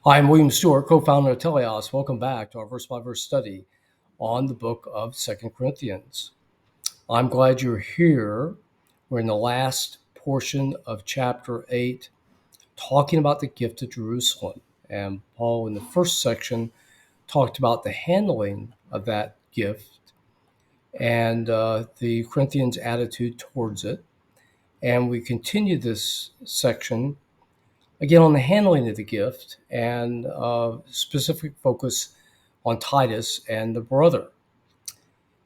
I'm William Stewart, co-founder of Teleos. Welcome back to our verse-by-verse study on the book of 2 Corinthians. I'm glad you're here. We're in the last portion of chapter 8, talking about the gift of Jerusalem. And Paul, in the first section, talked about the handling of that gift and the Corinthians' attitude towards it. And we continue this section again on the handling of the gift and specific focus on Titus and the brother.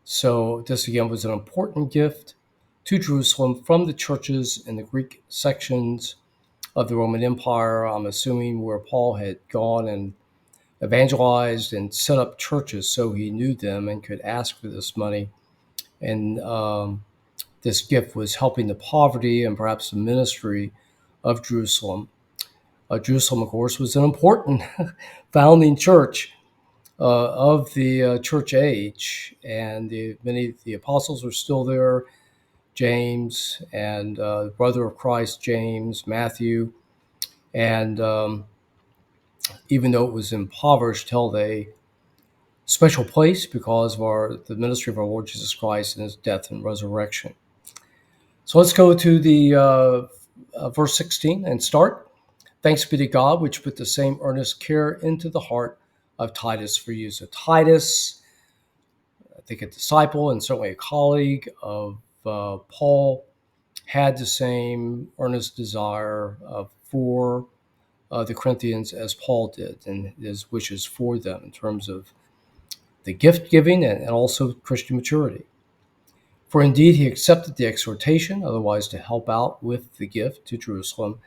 So this again was an important gift to Jerusalem from the churches in the Greek sections of the Roman Empire. I'm assuming where Paul had gone and evangelized and set up churches, so he knew them and could ask for this money. And this gift was helping the poverty and perhaps the ministry of Jerusalem. Jerusalem, of course, was an important founding church of the church age, and many of the apostles were still there. James and the brother of Christ, James, Matthew, and even though it was impoverished, held a special place because of the ministry of our Lord Jesus Christ and his death and resurrection. So let's go to the verse 16 and start. Thanks be to God, which put the same earnest care into the heart of Titus for you. So Titus, I think a disciple and certainly a colleague of Paul, had the same earnest desire for the Corinthians as Paul did, and his wishes for them in terms of the gift giving and also Christian maturity. For indeed he accepted the exhortation, otherwise to help out with the gift to Jerusalem,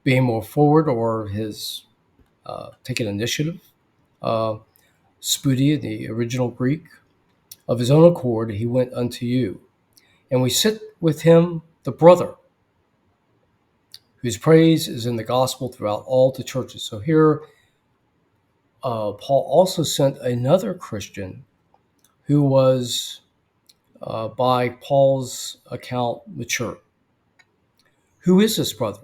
being more forward, or his taking initiative, spudi, the original Greek, of his own accord, he went unto you. And we sit with him, the brother, whose praise is in the gospel throughout all the churches. So here, Paul also sent another Christian who was, by Paul's account, mature. Who is this brother?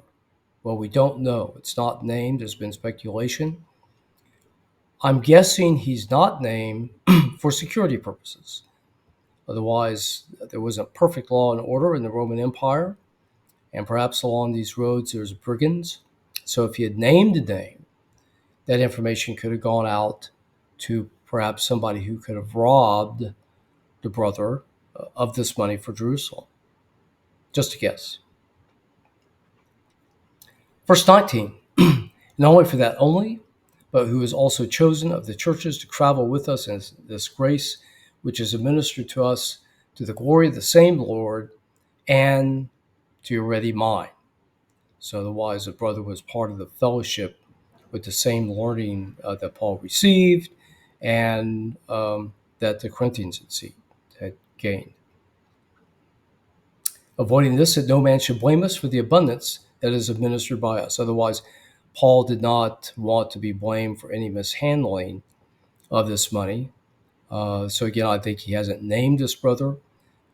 Well, we don't know. It's not named. There's been speculation. I'm guessing he's not named for security purposes. Otherwise, there wasn't perfect law and order in the Roman Empire, and perhaps along these roads there's brigands. So if he had named a name, that information could have gone out to perhaps somebody who could have robbed the brother of this money for Jerusalem. Just a guess. Verse 19, not only for that only, but who is also chosen of the churches to travel with us in this grace, which is administered to us to the glory of the same Lord and to your ready mind. So otherwise, the brother was part of the fellowship with the same learning that Paul received and that the Corinthians had gained. Avoiding this, that no man should blame us for the abundance that is administered by us. Otherwise, Paul did not want to be blamed for any mishandling of this money. So again, I think he hasn't named this brother,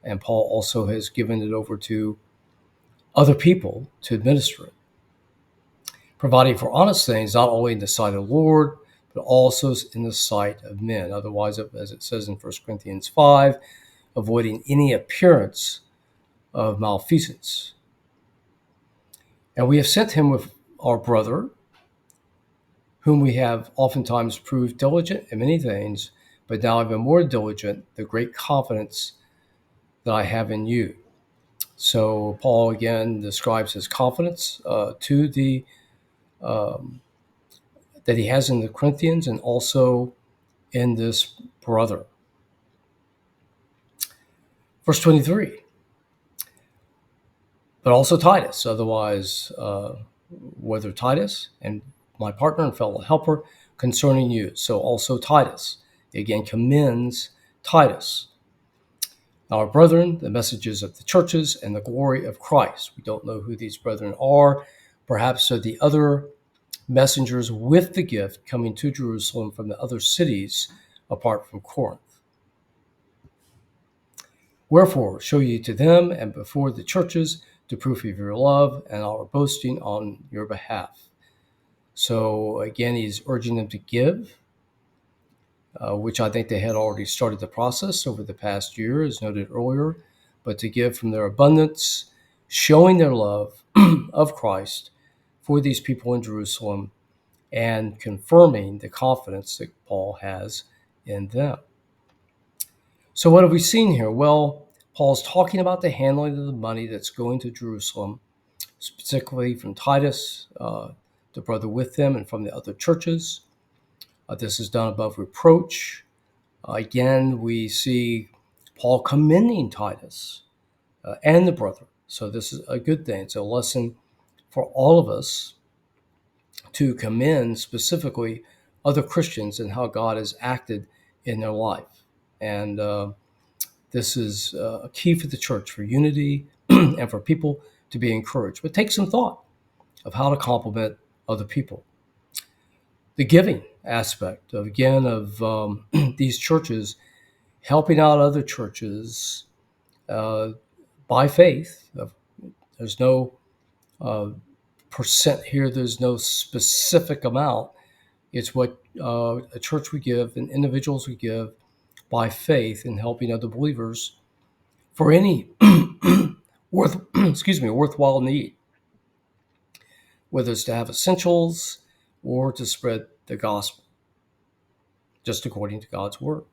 and Paul also has given it over to other people to administer it, providing for honest things, not only in the sight of the Lord, but also in the sight of men. Otherwise, as it says in 1 Corinthians 5, avoiding any appearance of malfeasance. And we have sent him with our brother, whom we have oftentimes proved diligent in many things, but now even more diligent, the great confidence that I have in you. So Paul again describes his confidence to the that he has in the Corinthians and also in this brother. Verse 23, but also Titus, otherwise whether Titus and my partner and fellow helper concerning you. So also Titus, again, commends Titus. Our brethren, the messages of the churches and the glory of Christ. We don't know who these brethren are. Perhaps they're the other messengers with the gift coming to Jerusalem from the other cities apart from Corinth. Wherefore, show ye to them and before the churches the proof of your love and our boasting on your behalf. So again, he's urging them to give, which I think they had already started the process over the past year, as noted earlier, but to give from their abundance, showing their love of Christ for these people in Jerusalem and confirming the confidence that Paul has in them. So what have we seen here? Well, Paul's talking about the handling of the money that's going to Jerusalem, specifically from Titus, the brother with them, and from the other churches. This is done above reproach. Again, we see Paul commending Titus and the brother. So this is a good thing. It's a lesson for all of us to commend specifically other Christians and how God has acted in their life. And this is a key for the church, for unity and for people to be encouraged. But take some thought of how to compliment other people. The giving aspect, of these churches helping out other churches by faith. There's no percent here. There's no specific amount. It's what a church would give and individuals would give by faith in helping other believers for any worthwhile need, whether it's to have essentials or to spread the gospel, just according to God's word.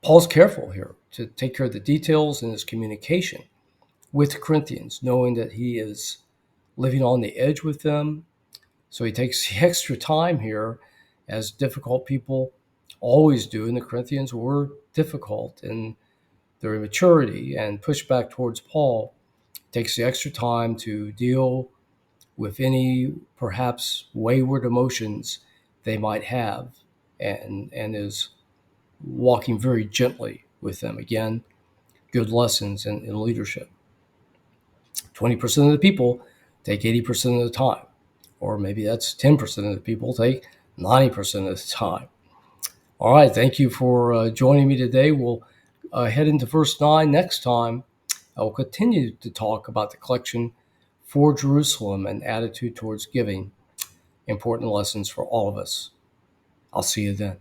Paul's careful here to take care of the details in his communication with the Corinthians, knowing that he is living on the edge with them. So he takes the extra time here, as difficult people always do, and the Corinthians were difficult in their immaturity and pushback towards Paul. Takes the extra time to deal with any perhaps wayward emotions they might have, and is walking very gently with them. Again, good lessons in leadership. 20% of the people take 80% of the time, or maybe that's 10% of the people take 90% of the time. All right, thank you for joining me today. We'll head into verse 9 next time. I will continue to talk about the collection for Jerusalem and attitude towards giving. Important lessons for all of us. I'll see you then.